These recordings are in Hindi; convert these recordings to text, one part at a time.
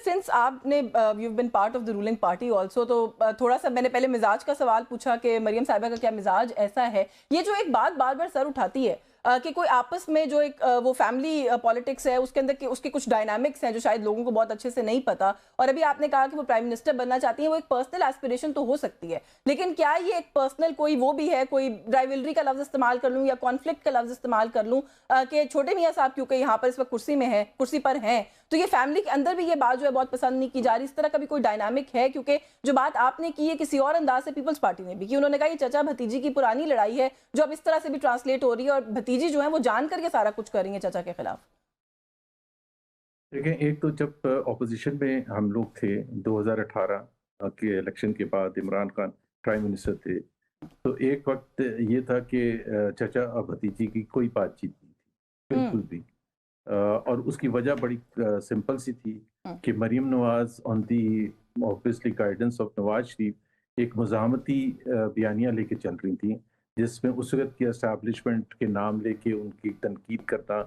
सिंस आपने you been part of the ruling party also, तो थोड़ा सा मैंने पहले मिजाज का सवाल पूछा कि मरियम साहिबा का क्या मिजाज ऐसा है। ये जो एक बात बार बार सर उठाती है कि कोई आपस में जो एक वो फैमिली पॉलिटिक्स है उसके अंदर उसके कुछ डायनामिक्स हैं जो शायद लोगों को बहुत अच्छे से नहीं पता। और अभी आपने कहा कि वो प्राइम मिनिस्टर बनना चाहती हैं, वो एक पर्सनल एस्पिरेशन तो हो सकती है, लेकिन क्या ये एक पर्सनल कोई वो भी है, कोई राइवलरी का लफ्ज इस्तेमाल कर लूं या कॉन्फ्लिक्ट का लफ्ज इस्तेमाल कर लूं कि छोटे मियां साहब क्योंकि यहाँ पर इस वक्त कुर्सी पर हैं, तो ये फैमिली के अंदर भी ये बात जो है बहुत पसंद नहीं की जा रही, इस तरह का भी कोई डायनामिक है? क्योंकि जो बात आपने की है किसी और अंदाज से पीपल्स पार्टी ने भी की, उन्होंने कहा ये चचा भतीजी की पुरानी लड़ाई है जो अब इस तरह से भी ट्रांसलेट हो रही है और भतीजी जो है वो जान करके सारा कुछ कर रही है चचा के खिलाफ। देखें, एक तो जब ऑपोजिशन में हम लोग थे 2018 के इलेक्शन के बाद, इमरान खान प्राइम मिनिस्टर थे, तो एक वक्त ये था कि चचा और भतीजी की कोई बातचीत नहीं थी, बिल्कुल भी। और उसकी वजह बड़ी सिंपल सी थी कि Maryam Nawaz on the obviously guidance of Nawaz Sharif एक मज़ामती बयानियाँ लेके चल रही थी, जिसमें उस वक्त की एस्टैब्लिशमेंट के नाम लेके उनकी तनकीद करना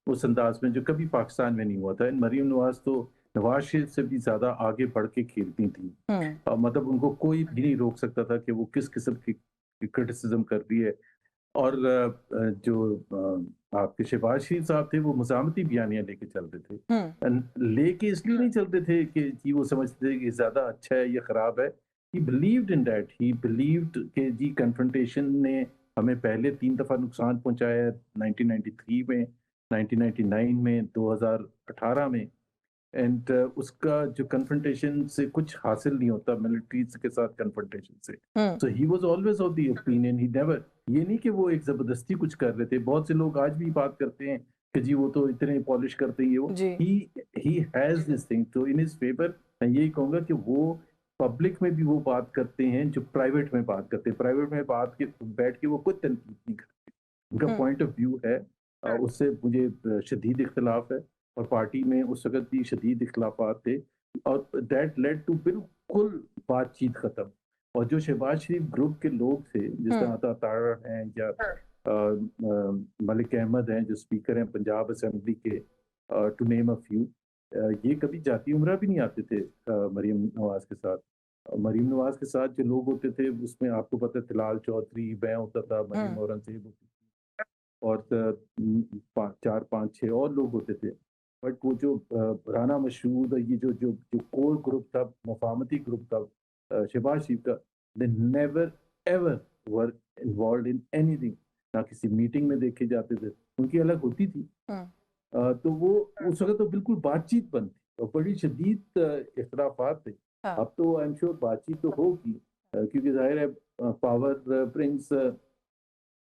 उस अंदाज में जो कभी पाकिस्तान में नहीं हुआ था। मरीम नवाज तो नवाज शरीफ से भी ज़्यादा आगे बढ़ के खेलती थी। मतलब उनको कोई भी नहीं रोक सकता था कि वो किस किस्म की क्रिटिसिज्म कर रही है। और जो आपके शहबाज शरीफ साहब थे, वो मज़ामती बयानियाँ लेके चलते थे। लेके इसलिए नहीं चलते थे कि जी वो समझते थे कि ज़्यादा अच्छा है या ख़राब है। ही believed in that, he believed कि जी कन्फ्रंटेशन ने हमें पहले 3 दफ़ा नुकसान पहुँचाया है, 1993 में, 1999 में, 2018 में। एंड उसका जो कन्फ्रंटेशन से कुछ हासिल नहीं होता, मिलिट्रीज के साथ कन्फ्रंटेशन से। So he was always of the opinion, he never, ये नहीं कि वो एक जबरदस्ती कुछ कर रहे थे। बहुत से लोग आज भी बात करते हैं कि जी वो तो इतने पॉलिश करते ही वो, जी। He has this thing. तो इन हिज फेवर मैं यही कहूंगा कि वो पब्लिक में भी वो बात करते हैं जो प्राइवेट में बात करते हैं। प्राइवेट में बात के बैठ के वो कोई तनकीद नहीं करते, उनका पॉइंट ऑफ व्यू है। उससे मुझे शदीद इख्तलाफ है, और पार्टी में उस वक़्त भी शदीद इख्तिलाफ़ात थे, और दैट लेड टू बिल्कुल बातचीत ख़त्म। और जो शहबाज शरीफ ग्रुप के लोग थे, जिस तरह अता तारड़ हैं या मलिक अहमद हैं जो स्पीकर हैं पंजाब असेंबली के, टू नेम अ फ्यू, ये कभी जाती उम्रा भी नहीं आते थे मरीम नवाज़ के साथ। मरीम नवाज़ के साथ जो लोग होते थे उसमें आपको पता है तिलाल चौधरी, मैं होता था, मरीम औरंगज़ेब होती थी, और 4-5-6 और लोग होते थे। बट वो जो राना मशहूद और ये जो जो जो कोर ग्रुप था, मफाहमती ग्रुप था शहबाज शरीफ का, they never ever were involved in anything. ना किसी मीटिंग में देखे जाते थे, उनकी अलग होती थी। तो वो उस वक़्त तो बिल्कुल बातचीत बंद थी और बड़ी शदीद इख्तिलाफ़ात थे। अब तो आई एम श्योर बातचीत तो होगी, क्योंकि ज़ाहिर है power brings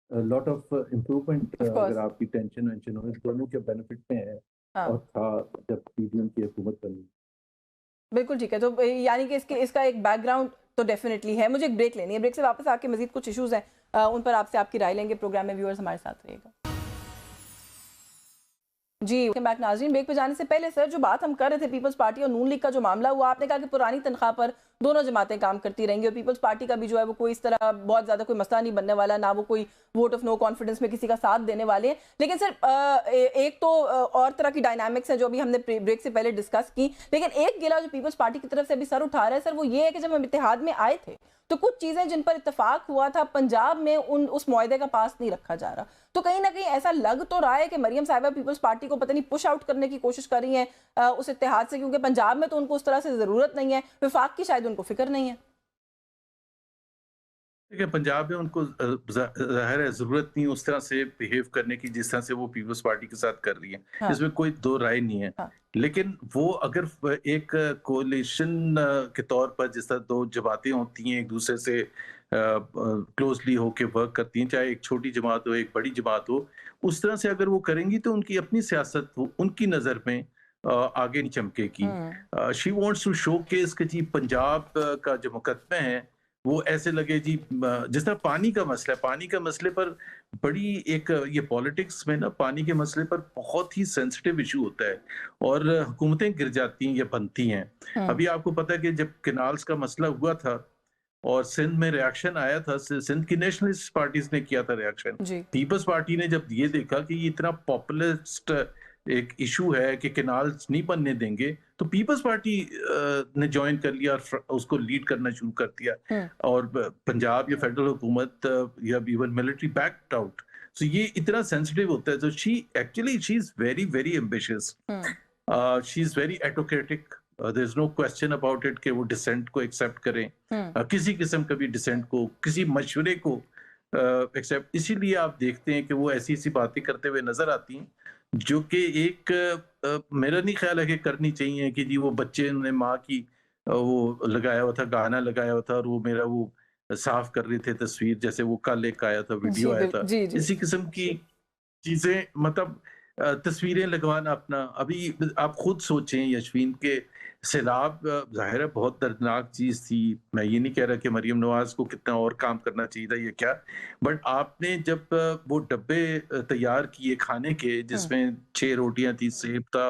lot of improvement. अगर आपकी टेंशन वेंशन हो, दोनों के बेनिफिट में है। और था जब पीडीएम की हुकूमत बनी। बिल्कुल ठीक है, तो यानी कि इसका एक बैकग्राउंड तो डेफिनेटली है। मुझे एक ब्रेक लेनी है, ब्रेक से वापस आके मजीद कुछ इश्यूज हैं उन पर आपसे आपकी राय लेंगे। प्रोग्राम में व्यूअर्स हमारे साथ रहिएगा। जी, वेलकम बैक नाज़रीन। ब्रेक पे जाने से पहले सर जो बात हम कर रहे थे पीपल्स पार्टी और नून लीग का जो मामला हुआ, आपने कहा कि पुरानी तनख्वाह पर दोनों जमातें काम करती रहेंगी और पीपल्स पार्टी का भी जो है वो कोई इस तरह बहुत ज़्यादा कोई मसला नहीं बनने वाला, ना वो कोई वोट ऑफ नो कॉन्फिडेंस में किसी का साथ देने वाले हैं। लेकिन सर एक तो और तरह की डायनामिक्स है जो अभी हमने ब्रेक से पहले डिस्कस की, लेकिन एक गिला जो पीपल्स पार्टी की तरफ से अभी सर उठा रहा है सर, वो ये है कि जब हम इत्तेहाद में आए थे तो कुछ चीजें जिन पर इत्तेफाक हुआ था पंजाब में उस मुआहदे का पास नहीं रखा जा रहा। तो कहीं ना कहीं ऐसा लग तो रहा है कि मरियम साहिबा पीपल्स पार्टी को पता नहीं पुश आउट करने की कोशिश कर रही हैं उस इत्तेहाद से, क्योंकि पंजाब में तो उनको उस तरह से जरूरत नहीं है, विफाक की शायद उनको फिक्र नहीं है। देखिए, पंजाब में उनको ज़ाहिर है ज़रूरत नहीं उस तरह से बिहेव करने की जिस तरह से वो पीपल्स पार्टी के साथ कर रही है। इसमें कोई दो राय नहीं है। लेकिन वो अगर एक कोalition के तौर पर जिस तरह दो जमातें होती हैं एक दूसरे से क्लोजली होके वर्क करती हैं, चाहे एक छोटी जमात हो एक बड़ी जमात हो, उस तरह से अगर वो करेंगी तो उनकी अपनी सियासत उनकी नज़र में आगे नहीं चमकेगी। शी वांट्स टू शोकेस कि जी पंजाब का जो मुकदमे है वो ऐसे लगे जी जिस तरह पानी का मसला है, पानी के मसले पर बड़ी एक ये पॉलिटिक्स में ना पानी के मसले पर बहुत ही सेंसिटिव इशू होता है और हुकूमतें गिर जाती हैं या बनती हैं। अभी आपको पता है कि जब कैनाल्स का मसला हुआ था और सिंध में रिएक्शन आया था, सिंध की नेशनलिस्ट पार्टीज ने किया था रिएक्शन। पीपल्स पार्टी ने जब ये देखा कि ये इतना पॉपुलिस्ट एक इशू है कि कैनाल्स नहीं बनने देंगे, तो पीपल्स पार्टी ने ज्वाइन कर लिया और उसको लीड करना शुरू कर दिया और पंजाब या फेडरल हुकूमत या even military backed out. So ये इतना सेंसिटिव होता है। तो she is very very ambitious, she is very advocatic, there is no question about it कि वो डिसेंट को एक्सेप्ट करें, किसी किस्म का भी डिसेंट को, किसी मशवरे को एक्सेप्ट। इसीलिए आप देखते हैं कि वो ऐसी ऐसी बातें करते हुए नजर आती हैं जो कि एक मेरा नहीं ख्याल है कि करनी चाहिए कि जी वो बच्चे ने माँ की वो लगाया हुआ था, गाना लगाया हुआ था और वो मेरा वो साफ कर रहे थे तस्वीर, जैसे वो कल एक आया था, वीडियो आया था, जी जी इसी किस्म की चीजें, मतलब तस्वीरें लगवाना अपना। अभी आप खुद सोचें यशवीन के सैलाब ज़ाहिर है बहुत दर्दनाक चीज़ थी। मैं ये नहीं कह रहा कि मरियम नवाज़ को कितना और काम करना चाहिए था या क्या, बट आपने जब वो डब्बे तैयार किए खाने के जिसमें 6 रोटियां थी, सेब था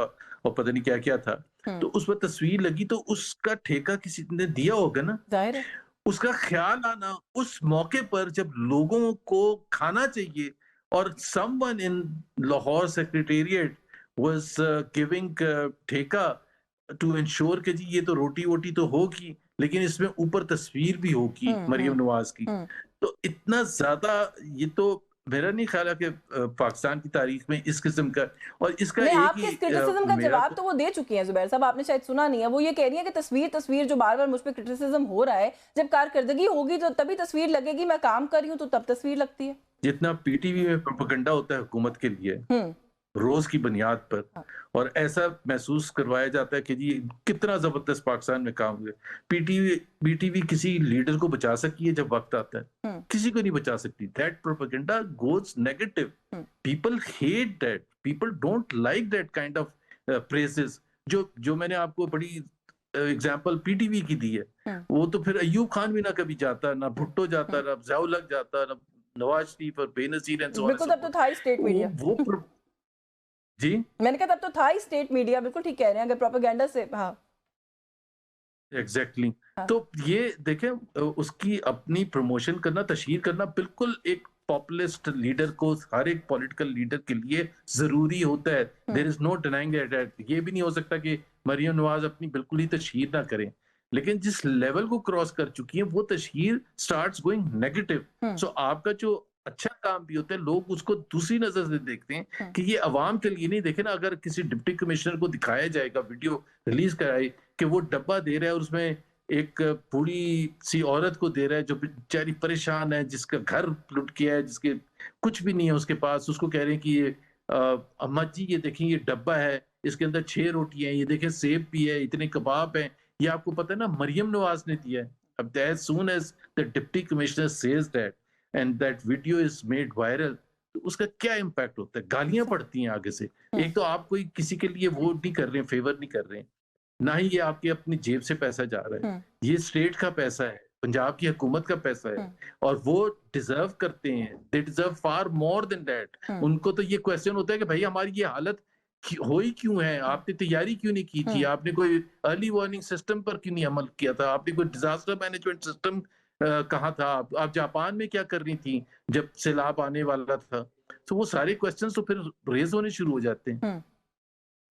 और पता नहीं क्या-क्या था, तो उस पर तस्वीर लगी तो उसका ठेका किसी ने दिया होगा ना। जाहिर है। उसका ख्याल आना उस मौके पर जब लोगों को खाना चाहिए और someone in Lahore secretariat was giving ठेका टू इंश्योर कि जी ये तो रोटी वोटी तो होगी लेकिन इसमें ऊपर तस्वीर भी होगी मरियम नवाज की। तो इतना ज्यादा ये तो मेरा नहीं ख्याल है कि पाकिस्तान की तारीख में इस किस्म का, और इसका नहीं, एक आपके ही इस क्रिटिसिज्म का मेरा जवाब तो वो दे चुकी हैं जुबैर साहब, आपने शायद सुना नहीं है। वो ये कह रही है कि तस्वीर जो बार बार मुझ पे क्रिटिसिज्म हो रहा है, जब कारकर्दगी होगी तो तभी तस्वीर लगेगी, मैं काम कर रही हूँ तो तब तस्वीर लगती है। जितना पीटीवी में प्रोपेगेंडा होता है हुकूमत के लिए रोज की बुनियाद पर, और ऐसा महसूस करवाया जाता है कि जी कितना जबरदस्त पाकिस्तान में काम हुआ। पीटीवी किसी लीडर को बचा सकती है जब वक्त आता है, किसी को नहीं बचा सकती। That propaganda goes negative, people hate that, people don't like that kind of praises. जो मैंने आपको बड़ी एग्जाम्पल पीटीवी की दी है, वो तो फिर अयूब खान भी ना कभी जाता, ना भुट्टो जाता, ना ज़ियाउल हक जाता, ना नवाज शरीफ और Benazir and so on and बिल्कुल, सो तब तो था ही स्टेट मीडिया। फोर्थ। जी मैंने कहा तब तो था ही स्टेट मीडिया, बिल्कुल ठीक कह रहे हैं, अगर प्रोपेगेंडा से। हाँ एग्जैक्टली हाँ। तो ये देखें उसकी अपनी प्रमोशन करना, तशहीर करना बिल्कुल एक पॉपुलिस्ट लीडर को, हर एक पॉलिटिकल लीडर के लिए जरूरी होता है। There is no denying that. ये भी नहीं हो सकता कि मरियम नवाज अपनी बिल्कुल ही तशहीर ना करें, लेकिन जिस लेवल को क्रॉस कर चुकी है वो तशहीर स्टार्ट्स गोइंग नेगेटिव। सो आपका जो अच्छा काम भी होता है लोग उसको दूसरी नजर से देखते हैं कि ये अवाम के लिए नहीं। देखे ना, अगर किसी डिप्टी कमिश्नर को दिखाया जाएगा, वीडियो रिलीज कराए कि वो डब्बा दे रहा है और उसमें एक बूढ़ी सी औरत को दे रहा है जो बेचारी परेशान है, जिसका घर लुट गया है, जिसके कुछ भी नहीं है उसके पास, उसको कह रहे हैं कि ये अम्मा जी ये देखें ये डब्बा है, इसके अंदर 6 रोटियां हैं, ये देखें सेब भी है, इतने कबाब हैं। ये आपको पता है ना मरियम नवाज ने दिया है। अब as soon as the deputy commissioner says that and that video is made viral, तो उसका क्या इम्पैक्ट होता है? गालियां पड़ती हैं आगे से। एक तो आप कोई किसी के लिए वोट नहीं कर रहे हैं, फेवर नहीं कर रहे हैं, ना ही ये आपके अपनी जेब से पैसा जा रहा है, ये स्टेट का पैसा है, पंजाब की हुकूमत का पैसा है, और वो डिजर्व करते हैं, they deserve far more than that. उनको तो ये क्वेश्चन होता है कि भाई हमारी ये हालत हो ही क्यों है, आपने तैयारी क्यों नहीं की थी, आपने कोई अर्ली वार्निंग सिस्टम पर क्यों नहीं अमल किया था, आपने कोई डिजास्टर मैनेजमेंट सिस्टम कहाँ था, आप जापान में क्या कर रही थी जब सैलाब आने वाला था। तो वो सारे क्वेश्चंस तो फिर रेज होने शुरू हो जाते हैं।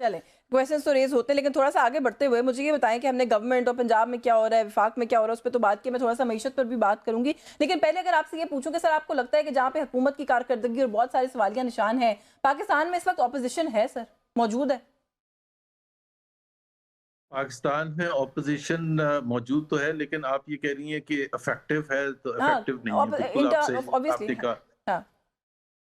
चले क्वेश्चंस तो रेज होते हैं, लेकिन थोड़ा सा आगे बढ़ते हुए मुझे ये बताएं कि हमने गवर्नमेंट और पंजाब में क्या हो रहा है, विफाक में क्या हो रहा है, उस पर तो बात की, मैं थोड़ा सा मईशत पर भी बात करूंगी। लेकिन पहले अगर आपसे ये पूछूं कि सर आपको लगता है कि जहाँ पे हुकूमत की कारकर्दगी और बहुत सारे सवालिया निशान है, पाकिस्तान में इस वक्त ऑपोजिशन है सर, मौजूद है? पाकिस्तान में ऑपोजिशन मौजूद तो है, लेकिन आप ये कह रही हैं कि इफेक्टिव है, तो हाँ इफेक्टिव नहीं है। बिल्कुल आपसे ऑब्वियसली आपने कहा हाँ